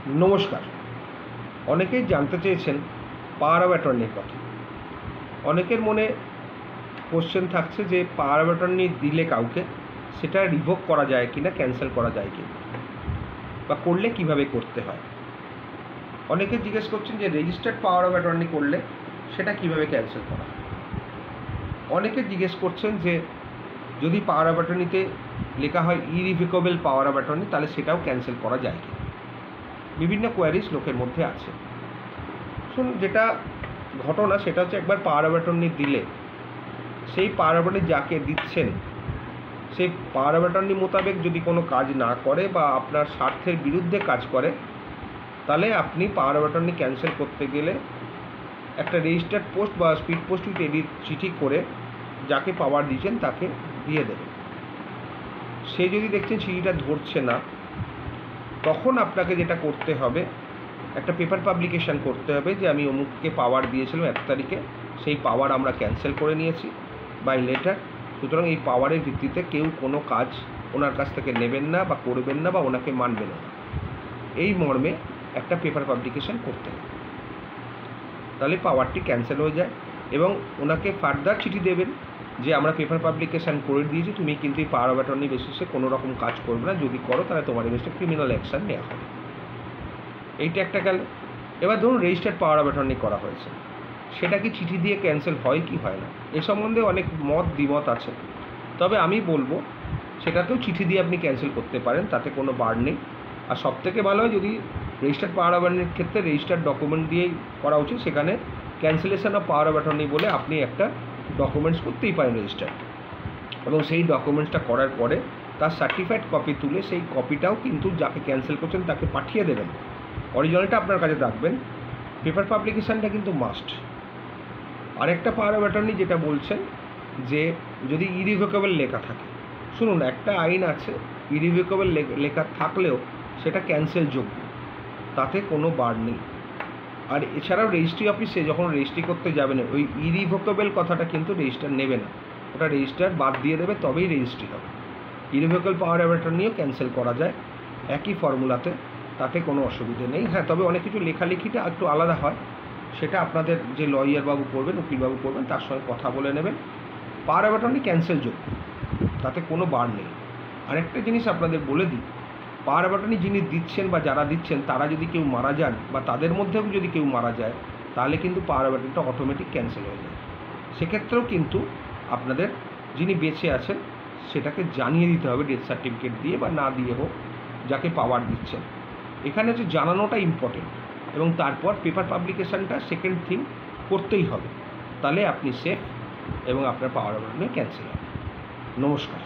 নমস্কার। অনেকেই জানতে চেয়েছেন পাওয়ার অফ অ্যাটর্নির কথা। অনেকের মনে কোশ্চেন থাকছে যে পাওয়ার অফ অ্যাটর্নি দিলে কাউকে সেটা রিভোক করা যায় কিনা, ক্যান্সেল করা যায় কিনা, বা করলে কিভাবে করতে হয়। অনেকে জিজ্ঞেস করছেন যে রেজিস্টার্ড পাওয়ার অফ অ্যাটর্নি করলে সেটা কিভাবে ক্যান্সেল করা হয়। অনেকে জিজ্ঞেস করছেন যে যদি পাওয়ার অফ অ্যাটর্নিতে লেখা হয় ইরিভোকেবল পাওয়ার অফ অ্যাটর্নি, তাহলে সেটাও ক্যান্সেল করা যায় কিনা। বিভিন্ন কোয়ারিজ লোকের মধ্যে আছে। শুনুন, যেটা ঘটনা সেটা হচ্ছে, একবার পাওয়ার অফ অ্যাটর্নি দিলে সেই পাওয়ার অফ অ্যাটর্নি যাকে দিচ্ছেন সেই পাওয়ার অফ অ্যাটর্নি মোতাবেক যদি কোনো কাজ না করে বা আপনার স্বার্থের বিরুদ্ধে কাজ করে, তাহলে আপনি পাওয়ার অফ অ্যাটর্নি ক্যান্সেল করতে গেলে একটা রেজিস্টার্ড পোস্ট বা স্পিড পোস্ট উইথ এডিট চিঠি করে যাকে পাওয়ার দিচ্ছেন তাকে দিয়ে দেবেন। সে যদি দেখছেন চিঠিটা ধরছে না, তখন আপনাকে যেটা করতে হবে, একটা পেপার পাবলিকেশান করতে হবে যে আমি অমুককে পাওয়ার দিয়েছিলাম 1 তারিখে, সেই পাওয়ার আমরা ক্যান্সেল করে নিয়েছি বাই লেটার। সুতরাং এই পাওয়ারের ভিত্তিতে কেউ কোনো কাজ ওনার কাছ থেকে নেবেন না বা করবেন না বা ওনাকে মানবেন না, এই মর্মে একটা পেপার পাবলিকেশান করতে হবে। তাহলে পাওয়ারটি ক্যান্সেল হয়ে যায় এবং ওনাকে ফার্দার চিঠি দেবেন যে আমরা পেপার পাবলিকেশান করে দিয়েছি, তুমি কিন্তু এই পাওয়ার অফ অ্যাটর্নি বেসিসে কোনো রকম কাজ করবে না, যদি করো তাহলে তোমার এগেইনস্টে ক্রিমিনাল অ্যাকশান নেওয়া হবে। এইটা একটা গেল। এবার ধরুন রেজিস্টার্ড পাওয়ার অফ অ্যাটর্নি করা হয়েছে, সেটা কি চিঠি দিয়ে ক্যান্সেল হয় কি হয় না, এ সম্বন্ধে অনেক দ্বিমত আছে। তবে আমি বলবো সেটাকেও চিঠি দিয়ে আপনি ক্যান্সেল করতে পারেন, তাতে কোনো বার নেই। আর সবথেকে ভালো হয় যদি রেজিস্টার্ড পাওয়ার অফ অ্যাটর্নির ক্ষেত্রে রেজিস্টার্ড ডকুমেন্ট দিয়েই করা উচিত। সেখানে cancellation of power of attorney বলে আপনি একটা ডকুমেন্টস করতেই পারেন রেজিস্টার্ড, এবং সেই ডকুমেন্টসটা করার পরে তার সার্টিফাইড কপি তুলে সেই কপিটাও কিন্তু যাকে ক্যান্সেল করছেন তাকে পাঠিয়ে দেবেন। অরিজিনালটা আপনার কাছে রাখবেন। পেপার পাবলিকেশানটা কিন্তু মাস্ট। আরেকটা পাওয়ার অফ অ্যাটর্নি যেটা বলছেন যে যদি ইরিভোকেবল লেখা থাকে, শুনুন, একটা আইন আছে, ইরিভোকেবল লেখা থাকলেও সেটা ক্যান্সেলযোগ্য, তাতে কোনো বার নেই। আর এছাড়াও রেজিস্ট্রি অফিসে যখন রেজিস্ট্রি করতে যাবেন, ওই ইরিভোকেবল কথাটা কিন্তু রেজিস্টার নেবে না, ওটা রেজিস্টার বাদ দিয়ে দেবে, তবেই রেজিস্ট্রি হবে। ইরিভোকেবল পাওয়ার অফ অ্যাটর্নিও ক্যান্সেল করা যায় একই ফর্মুলাতে, তাতে কোনো অসুবিধে নেই। হ্যাঁ, তবে অনেক কিছু লেখালেখিটা একটু আলাদা হয়, সেটা আপনাদের যে লয়ারবাবু করবেন, উকিলবাবু করবেন, তার সঙ্গে কথা বলে নেবেন। পাওয়ার অফ অ্যাটর্নি ক্যান্সেলযোগ্য, তাতে কোনো বার নেই। আরেকটা জিনিস আপনাদের বলে দিই, পাওয়ার অফ অ্যাটর্নি যিনি দিচ্ছেন বা যারা দিচ্ছেন তারা যদি কেউ মারা যান বা তাদের মধ্যেও যদি কেউ মারা যায়, তাহলে কিন্তু পাওয়ার অফ অ্যাটর্নিটা অটোমেটিক ক্যান্সেল হয়ে যায়। সেক্ষেত্রেও কিন্তু আপনাদের যিনি বেঁচে আছেন সেটাকে জানিয়ে দিতে হবে, ডেথ সার্টিফিকেট দিয়ে বা না দিয়ে হোক, যাকে পাওয়ার দিচ্ছেন। এখানে হচ্ছে জানানোটা ইম্পর্টেন্ট, এবং তারপর পেপার পাবলিকেশানটা সেকেন্ড থিং করতেই হবে। তাহলে আপনি সেফ এবং আপনার পাওয়ার অফ অ্যাটর্নি ক্যান্সেল হবে। নমস্কার।